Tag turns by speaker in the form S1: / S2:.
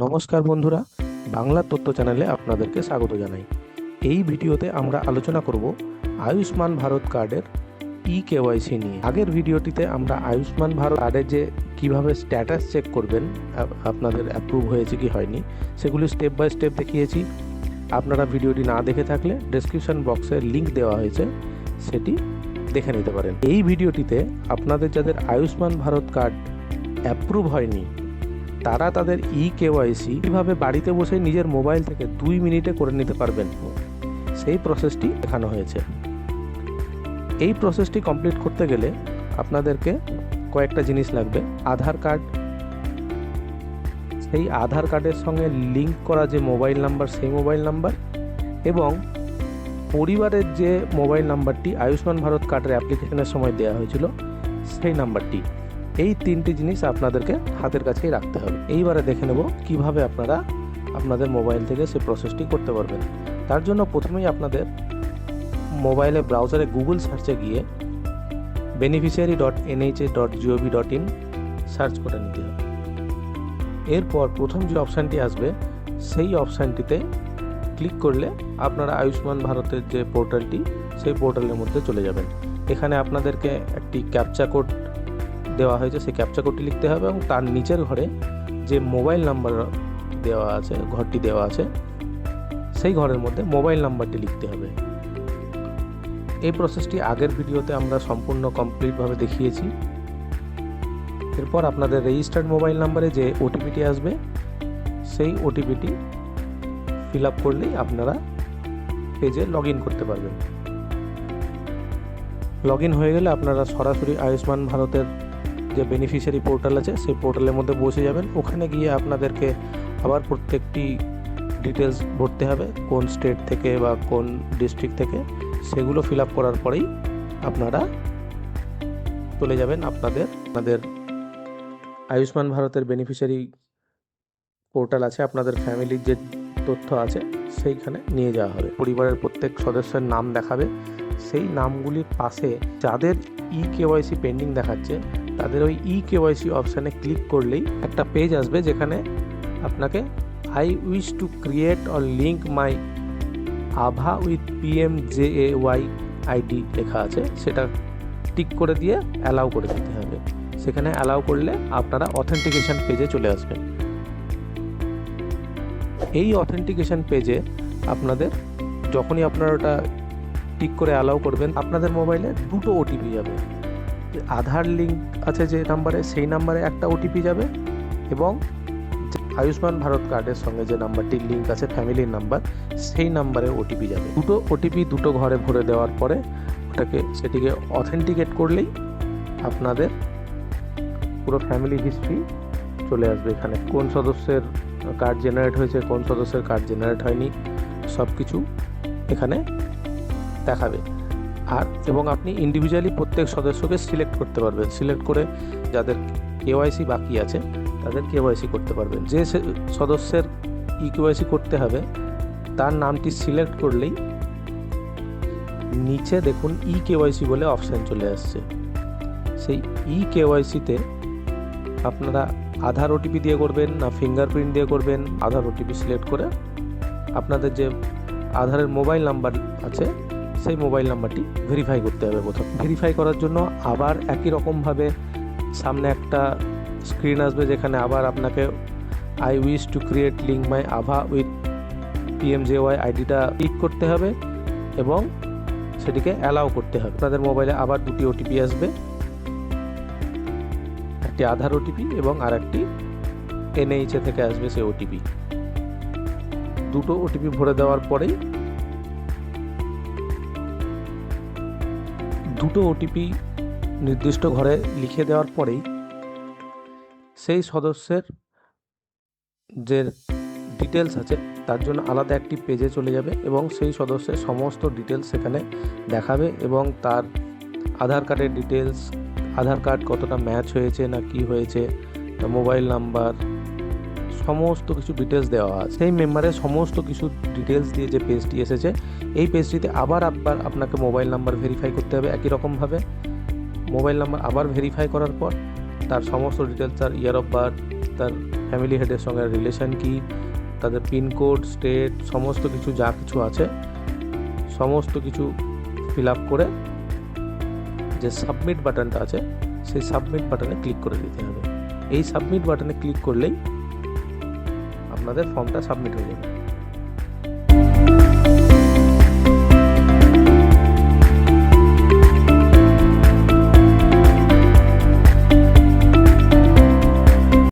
S1: নমস্কার বন্ধুরা, বাংলা তথ্য চ্যানেলে আপনাদেরকে স্বাগত জানাই। এই ভিডিওতে আমরা আলোচনা করব আয়ুষ্মান ভারত কার্ডের কেওয়াইসি নিয়ে। আগের ভিডিওটিতে আমরা আয়ুষ্মান ভারত কার্ডের যে কিভাবে স্ট্যাটাস চেক করবেন, আপনাদের অ্যাপ্রুভ হয়েছে কি হয়নি, সেগুলি স্টেপ বাই স্টেপ দেখিয়েছি। আপনারা ভিডিওটি না দেখে থাকলে ডেসক্রিপশন বক্সে লিংক দেওয়া হয়েছে, সেটি দেখে নিতে পারেন। এই ভিডিওটিতে আপনাদের যাদের আয়ুষ্মান ভারত কার্ড অ্যাপ্রুভ হয়নি তারা তাদের কেওয়াইসি কীভাবে বাড়িতে বসে নিজের মোবাইল থেকে 2 মিনিটে করে নিতে পারবেন, সেই প্রসেসটি দেখানো হয়েছে। এই প্রসেসটি কমপ্লিট করতে গেলে আপনাদেরকে কয়েকটা জিনিস লাগবে। আধার কার্ড, সেই আধার কার্ডের সঙ্গে লিঙ্ক করা যে মোবাইল নাম্বার, সেই মোবাইল নাম্বার, এবং পরিবারের যে মোবাইল নাম্বারটি আয়ুষ্মান ভারত কার্ডের অ্যাপ্লিকেশনের সময় দেওয়া হয়েছিল সেই নাম্বারটি। এই 3টি জিনিস আপনাদেরকে হাতের কাছেই রাখতে হবে। এইবারে দেখে নেব কিভাবে আপনারা আপনাদের মোবাইল থেকে সেই প্রসেসটি করতে পারবেন। তার জন্য প্রথমেই আপনাদের মোবাইলে ব্রাউজারে গুগল সার্চে গিয়ে beneficiary.nhs.gov.in সার্চ করে নিতে হবে। এরপর প্রথম যে অপশানটি আসবে সেই অপশানটিতে ক্লিক করলে আপনারা আয়ুষ্মান ভারতের যে পোর্টালটি, সেই পোর্টালের মধ্যে চলে যাবেন। এখানে আপনাদেরকে একটি ক্যাপচা কোড দেওয়া হয়েছে, সেই ক্যাপচা কোডটি লিখতে হবে এবং তার নিচের ঘরে যে মোবাইল নাম্বার দেওয়া আছে, ঘরটি দেওয়া আছে, সেই ঘরের মধ্যে মোবাইল নাম্বারটি লিখতে হবে। এই প্রসেসটি আগের ভিডিওতে আমরা সম্পূর্ণ কমপ্লিটভাবে দেখিয়েছি। এরপর আপনাদের রেজিস্টার্ড মোবাইল নাম্বারে যে ওটিপিটি আসবে সেই ওটিপিটি ফিল আপ করলেই আপনারা পেজে লগ ইন করতে পারবেন। লগ ইন হয়ে গেলে আপনারা সরাসরি আয়ুষ্মান ভারতের যে বেনিফিশিয়ারি পোর্টাল আছে সেই পোর্টালের মধ্যে বসে যাবেন। ওখানে গিয়ে আপনাদেরকে আবার প্রত্যেকটি ডিটেলস ভরতে হবে, কোন স্টেট থেকে বা কোন ডিস্ট্রিক্ট থেকে, সেগুলো ফিল আপ করার পরেই আপনারা চলে যাবেন আপনাদের আয়ুষ্মান ভারতের বেনিফিশিয়ারি পোর্টাল আছে, আপনাদের ফ্যামিলির যে তথ্য আছে সেইখানে নিয়ে যাওয়া হবে। পরিবারের প্রত্যেক সদস্যের নাম দেখাবে, সেই নামগুলির পাশে যাদের কেওয়াইসি পেন্ডিং দেখাচ্ছে তাদের ওই কেওয়াইসি অপশানে ক্লিক করলেই একটা পেজ আসবে যেখানে আপনাকে I wish to create or link my আভা উইথ PMJAY আইডি লেখা আছে, সেটা টিক করে দিয়ে অ্যালাউ করে দিতে হবে। সেখানে অ্যালাউ করলে আপনারা অথেন্টিকেশন পেজে চলে আসবেন। এই অথেন্টিকেশন পেজে আপনাদের যখনই আপনারা ওটা টিক করে অ্যালাউ করবেন, আপনাদের মোবাইলে 2টো ওটিপি যাবে। আধার লিঙ্ক আছে যে নাম্বারে, সেই নাম্বারে একটা ওটিপি যাবে, এবং আয়ুষ্মান ভারত কার্ডের সঙ্গে যে নাম্বারটি লিঙ্ক আছে ফ্যামিলির নাম্বার, সেই নাম্বারে ওটিপি যাবে। 2টো ওটিপি 2টো ঘরে ভরে দেওয়ার পরে সেটিকে অথেন্টিকেট করলেই আপনাদের পুরো ফ্যামিলি হিস্ট্রি চলে আসবে। এখানে কোন সদস্যের কার্ড জেনারেট হয়েছে, কোন সদস্যের কার্ড জেনারেট হয়নি, সব কিছু এখানে দেখাবে। এবং আপনি ইন্ডিভিজুয়ালি প্রত্যেক সদস্যকে সিলেক্ট করতে পারবেন। সিলেক্ট করে যাদের কেওয়াইসি বাকি আছে তাদের কেওয়াইসি করতে পারবেন। যে সদস্যের কেওয়াইসি করতে হবে তার নামটি সিলেক্ট করলেই নিচে দেখুন কেওয়াইসি বলে অপশান চলে আসছে। সেই কেওয়াইসিতে আপনারা আধার ওটিপি দিয়ে করবেন না ফিঙ্গারপ্রিন্ট দিয়ে করবেন, আধার ওটিপি সিলেক্ট করে আপনাদের যে আধারের মোবাইল নাম্বার আছে সেই মোবাইল নাম্বারটি ভেরিফাই করতে হবে। প্রথম ভেরিফাই করার জন্য আবার একই রকমভাবে সামনে একটা স্ক্রিন আসবে যেখানে আবার আপনাকে I wish to create link my আভা উইথ PMJAY আইডিটা ক্লিক করতে হবে এবং সেটিকে অ্যালাউ করতে হবে। আপনাদের মোবাইলে আবার 2টি ওটিপি আসবে, একটি আধার ওটিপি এবং আর একটি NHA থেকে আসবে সেই ওটিপি। 2টো ওটিপি ভরে দেওয়ার পরেই 2টো ওটিপি নির্দিষ্ট ঘরে লিখে দেওয়ার পরেই সেই সদস্যের যে ডিটেলস আছে তার জন্য আলাদা একটি পেজে চলে যাবে এবং সেই সদস্যের সমস্ত ডিটেলস সেখানে দেখাবে এবং তার আধার কার্ডের ডিটেলস, আধার কার্ড কতটা ম্যাচ হয়েছে না কি হয়েছে, মোবাইল নাম্বার, সমস্ত কিছু ডিটেলস দেওয়া আছে। সেই মেম্বারের সমস্ত কিছু ডিটেলস দিয়ে যে পেজটি এসেছে, এই পেজটিতে আবার আপনাকে মোবাইল নাম্বার ভেরিফাই করতে হবে। একই রকমভাবে মোবাইল নাম্বার আবার ভেরিফাই করার পর তার সমস্ত ডিটেলস, তার ইয়ার অফ বার্থ, তার ফ্যামিলি হেডের সঙ্গে রিলেশন কি, তাদের পিনকোড, স্টেট, সমস্ত কিছু যা কিছু আছে সমস্ত কিছু ফিল আপ করে যে সাবমিট বাটনটা আছে সেই সাবমিট বাটনে ক্লিক করে দিতে হবে। এই সাবমিট বাটনে ক্লিক করলেই আপনাদের ফর্মটা সাবমিট হয়ে যাবে।